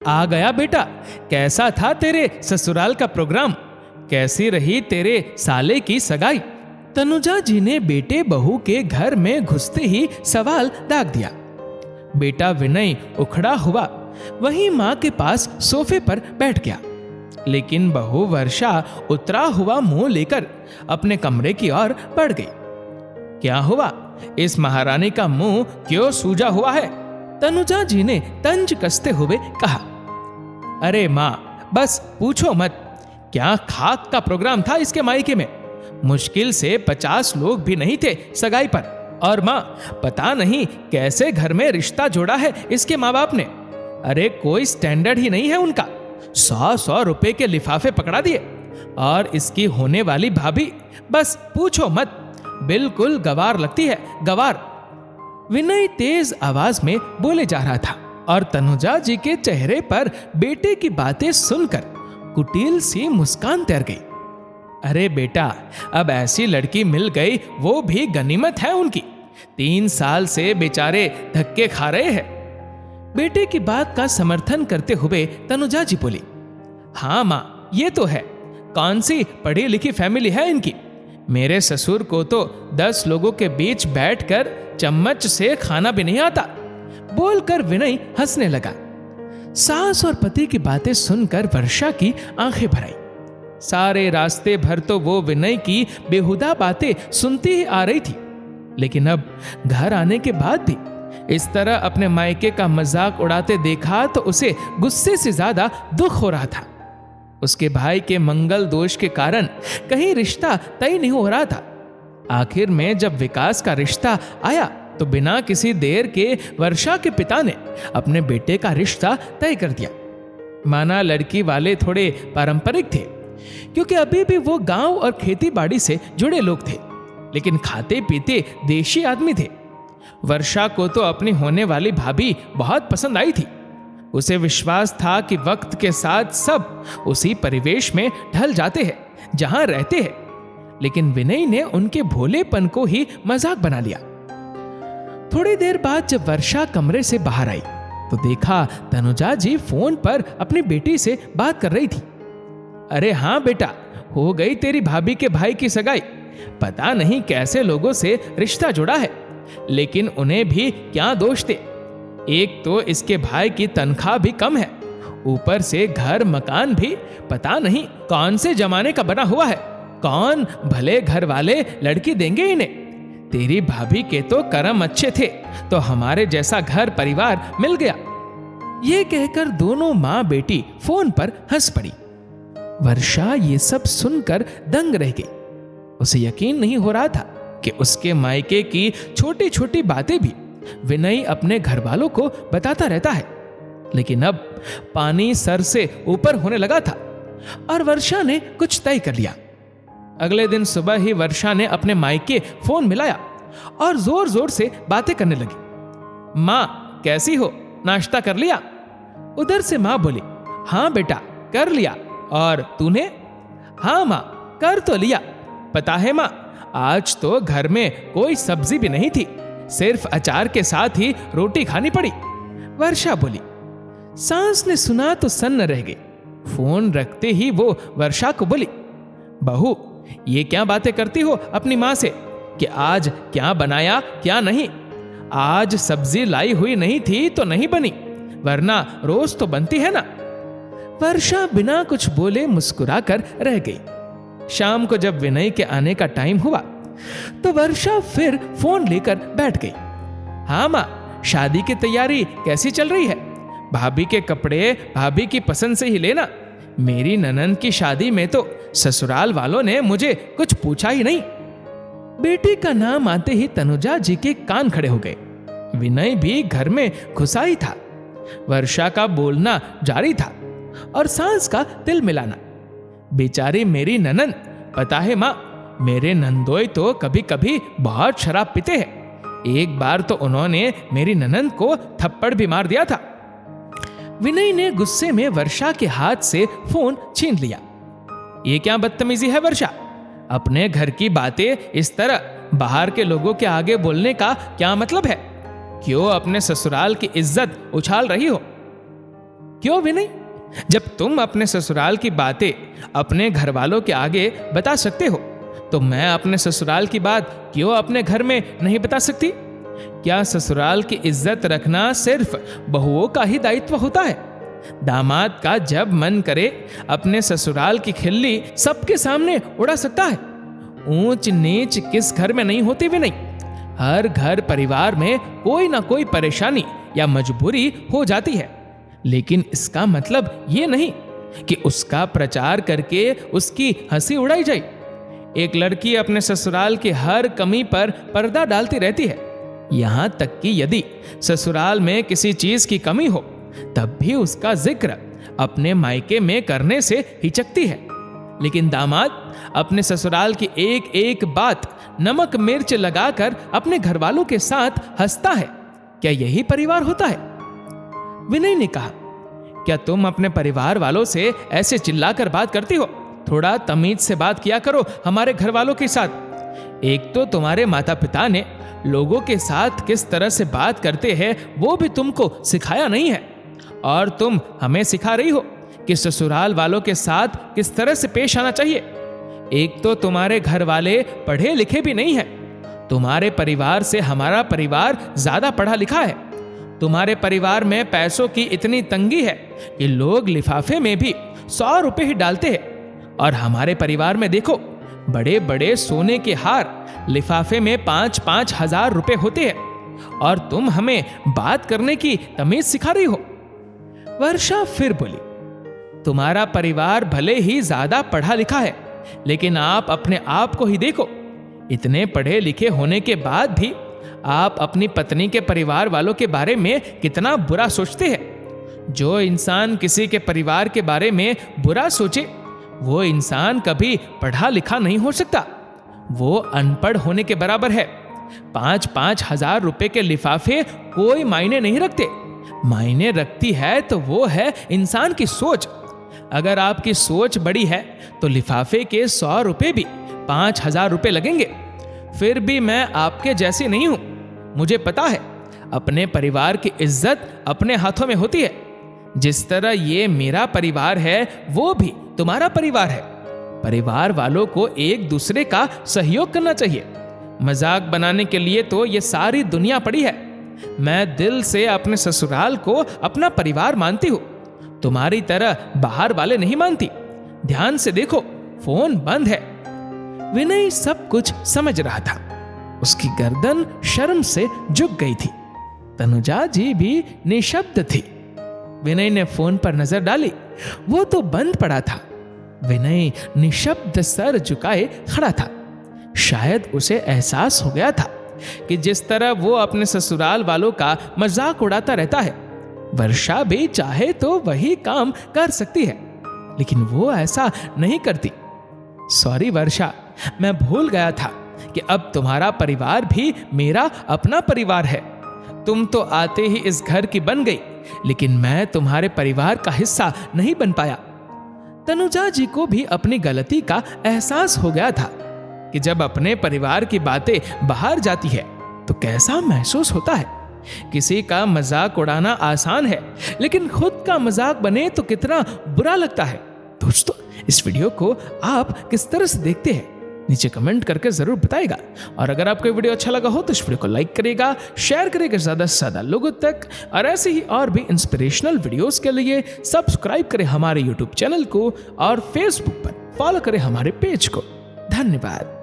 आ गया बेटा। कैसा था तेरे ससुराल का प्रोग्राम? कैसी रही तेरे साले की सगाई? तनुजा जी ने बेटे बहू के घर में घुसते ही सवाल दाग दिया। बेटा विनय उखड़ा हुआ वहीं मां के पास सोफे पर बैठ गया, लेकिन बहू वर्षा उतरा हुआ मुंह लेकर अपने कमरे की ओर बढ़ गई। क्या हुआ? इस महारानी का मुंह क्यों सूजा हुआ है? तनुजा जी ने तंज कसते हुए कहा। अरे माँ, बस पूछो मत। क्या खाक का प्रोग्राम था इसके मायके में? मुश्किल से 50 लोग भी नहीं थे सगाई पर। और माँ, पता नहीं कैसे घर में रिश्ता जोड़ा है इसके माँ बाप ने। अरे कोई स्टैंडर्ड ही नहीं है उनका। 100 रुपए के लिफाफे पकड़ा दिए। और इसकी होने वाली भाभी, बस पूछो मत, बिल्कुल गवार लगती है, गवार। विनय तेज आवाज में बोले जा रहा था और तनुजा जी के चेहरे पर बेटे की बातें सुनकर कुटिल सी मुस्कान तैर गई। अरे बेटा, अब ऐसी लड़की मिल गई, वो भी गनीमत है उनकी। 3 साल से बेचारे धक्के खा रहे हैं। बेटे की बात का समर्थन करते हुए तनुजा जी बोली। हाँ माँ, ये तो है। कौन सी पढ़ी लिखी फैमिली है इनकी। मेरे ससुर को तो 10 लोगों के बीच बैठकर चम्मच से खाना भी नहीं आता। बोलकर विनय हंसने लगा। सास और पति की बातें सुनकर वर्षा की आंखें भर आई। सारे रास्ते भर तो वो विनय की बेहुदा बातें सुनती ही आ रही थी, लेकिन अब घर आने के बाद भी इस तरह अपने मायके का मजाक उड़ाते देखा तो उसे गुस्से से ज्यादा दुख हो रहा था। उसके भाई के मंगल दोष के कारण कहीं रिश्ता तय नहीं हो रहा था। आखिर में जब विकास का रिश्ता आया तो बिना किसी देर के वर्षा के पिता ने अपने बेटे का रिश्ता तय कर दिया। माना लड़की वाले थोड़े पारंपरिक थे, क्योंकि अभी भी वो गांव और खेती बाड़ी से जुड़े लोग थे, लेकिन खाते पीते देशी आदमी थे। वर्षा को तो अपनी होने वाली भाभी बहुत पसंद आई थी। उसे विश्वास था कि वक्त के साथ सब उसी परिवेश में ढल जाते हैं जहां रहते हैं, लेकिन विनय ने उनके भोलेपन को ही मजाक बना लिया। थोड़ी देर बाद जब वर्षा कमरे से बाहर आई तो देखा तनुजा जी फोन पर अपनी बेटी से बात कर रही थी। अरे हाँ बेटा, हो गई तेरी भाभी के भाई की सगाई। पता नहीं कैसे लोगों से रिश्ता जुड़ा है, लेकिन उन्हें भी क्या दोष थे। एक तो इसके भाई की तनख्वाह भी कम है, ऊपर से घर मकान भी पता नहीं कौन से जमाने का बना हुआ है। कौन भले घर वाले लड़की देंगे इन्हें। तेरी भाभी के तो कर्म अच्छे थे तो हमारे जैसा घर परिवार मिल गया। ये कहकर दोनों माँ बेटी फोन पर हंस पड़ी। वर्षा ये सब सुनकर दंग रह गई। उसे यकीन नहीं हो रहा था कि उसके मायके की छोटी छोटी बातें भी विनय अपने घर वालों को बताता रहता है, लेकिन अब पानी सर से ऊपर होने लगा था और वर्षा ने कुछ तय कर लिया। अगले दिन सुबह ही वर्षा ने अपने मायके फोन मिलाया और जोर जोर से बातें करने लगी। माँ कैसी हो, नाश्ता कर लिया? उधर से माँ बोली, हाँ बेटा कर लिया। और तूने? हाँ माँ कर तो लिया। पता है माँ, आज तो घर में कोई सब्जी भी नहीं थी, सिर्फ अचार के साथ ही रोटी खानी पड़ी। वर्षा बोली। सास ने सुना तो सन्न रह गई। फोन रखते ही वो वर्षा को बोली, बहू ये क्या बातें करती हो अपनी माँ से कि आज क्या बनाया क्या नहीं। आज सब्जी लाई हुई नहीं थी तो नहीं बनी, वरना रोज तो बनती है ना। वर्षा बिना कुछ बोले मुस्कुराकर रह गई। शाम को जब विनय के आने का टाइम हुआ तो वर्षा फिर फोन लेकर बैठ गई। हाँ माँ, शादी की तैयारी कैसी चल रही है? भाभी के कपड़े भाभी की पसंद से ही लेना। मेरी ननंद की शादी में तो ससुराल वालों ने मुझे कुछ पूछा ही नहीं। बेटी का नाम आते ही तनुजा जी के कान खड़े हो गए। विनय भी घर में घुसा ही था। वर्षा का बोलना जारी था और सांस का तिल मिलाना। बेचारी मेरी ननंद, पता है माँ, मेरे नंदोई तो कभी कभी बहुत शराब पीते हैं। एक बार तो उन्होंने मेरी ननंद को थप्पड़ भी मार दिया था। विनय ने गुस्से में वर्षा के हाथ से फोन छीन लिया। ये क्या बदतमीजी है वर्षा? अपने घर की बातें इस तरह बाहर के लोगों के आगे बोलने का क्या मतलब है? क्यों अपने ससुराल की इज्जत उछाल रही हो? क्यों विनय? जब तुम अपने ससुराल की बातें अपने घर वालों के आगे बता सकते हो, तो मैं अपने ससुराल की बात क्यों अपने घर में नहीं बता सकती? क्या ससुराल की इज्जत रखना सिर्फ बहुओं का ही दायित्व होता है? दामाद का जब मन करे अपने ससुराल की खिल्ली सबके सामने उड़ा सकता है। ऊंच नीच किस घर में नहीं होती भी नहीं। हर घर परिवार में कोई ना कोई परेशानी या मजबूरी हो जाती है, लेकिन इसका मतलब ये नहीं कि उसका प्रचार करके उसकी हंसी उड़ाई जाए। एक लड़की अपने ससुराल की हर कमी पर पर्दा डालती रहती है, यहां तक कि यदि ससुराल में किसी चीज की कमी हो तब भी उसका जिक्र अपने मायके में करने से हिचकती है। लेकिन दामाद अपने ससुराल की एक एक बात नमक मिर्च लगाकर अपने घर वालों के साथ हंसता है। क्या यही परिवार होता है? विनय ने कहा, क्या तुम अपने परिवार वालों से ऐसे चिल्लाकर बात करती हो? थोड़ा तमीज से बात किया करो हमारे घर वालों के साथ। एक तो तुम्हारे माता पिता ने लोगों के साथ किस तरह से बात करते हैं वो भी तुमको सिखाया नहीं है, और तुम हमें सिखा रही हो कि ससुराल वालों के साथ किस तरह से पेश आना चाहिए। एक तो तुम्हारे घर वाले पढ़े लिखे भी नहीं है। तुम्हारे परिवार से हमारा परिवार ज्यादा पढ़ा लिखा है। तुम्हारे परिवार में पैसों की इतनी तंगी है कि लोग लिफाफे में भी 100 रुपए ही डालते हैं, और हमारे परिवार में देखो बड़े बड़े सोने के हार लिफाफे में 5-5 हजार रुपए होते हैं, और तुम हमें बात करने की तमीज सिखा रही हो। वर्षा फिर बोली, तुम्हारा परिवार भले ही ज्यादा पढ़ा लिखा है, लेकिन आप अपने आप को ही देखो। इतने पढ़े लिखे होने के बाद भी आप अपनी पत्नी के परिवार वालों के बारे में कितना बुरा सोचते हैं। जो इंसान किसी के परिवार के बारे में बुरा सोचे वो इंसान कभी पढ़ा लिखा नहीं हो सकता। वो अनपढ़ होने के बराबर है। 5-5 हजार रुपए के लिफाफे कोई मायने नहीं रखते। मायने रखती है तो वो है इंसान की सोच। अगर आपकी सोच बड़ी है तो लिफाफे के 100 रुपए भी 5,000 रुपए लगेंगे। फिर भी मैं आपके जैसी नहीं हूं। मुझे पता है अपने परिवार की इज्जत अपने हाथों में होती है। जिस तरह ये मेरा परिवार है वो भी तुम्हारा परिवार है। परिवार वालों को एक दूसरे का सहयोग करना चाहिए। मजाक बनाने के लिए तो ये सारी दुनिया पड़ी है। मैं दिल से अपने ससुराल को अपना परिवार मानती हूँ, तुम्हारी तरह बाहर वाले नहीं मानती। ध्यान से देखो, फोन बंद है। विनय सब कुछ समझ रहा था। उसकी गर्दन शर्म से झुक गई थी। तनुजा जी भी निशब्द थी। विनय ने फोन पर नजर डाली, वो तो बंद पड़ा था। विनय निशब्द सर झुकाए खड़ा था। शायद उसे एहसास हो गया था कि जिस तरह वो अपने ससुराल वालों का मजाक उड़ाता रहता है, वर्षा भी चाहे तो वही काम कर सकती है, लेकिन वो ऐसा नहीं करती। सॉरी वर्षा, मैं भूल गया था कि अब तुम्हारा परिवार भी मेरा अपना परिवार है। तुम तो आते ही इस घर की बन गई, लेकिन मैं तुम्हारे परिवार का हिस्सा नहीं बन पाया। तनुजा जी को भी अपनी गलती का एहसास हो गया था कि जब अपने परिवार की बातें बाहर जाती है तो कैसा महसूस होता है। किसी का मजाक उड़ाना आसान है, लेकिन खुद का मजाक बने तो कितना बुरा लगता है। दोस्तों, इस वीडियो को आप किस तरह से देखते हैं नीचे कमेंट करके जरूर बताएगा। और अगर आपको वीडियो अच्छा लगा हो तो इस वीडियो को लाइक करेगा, शेयर करेगा ज्यादा से ज्यादा लोगों तक, और ऐसे ही और भी इंस्पिरेशनल वीडियोस के लिए सब्सक्राइब करें हमारे यूट्यूब चैनल को और फेसबुक पर फॉलो करें हमारे पेज को। धन्यवाद।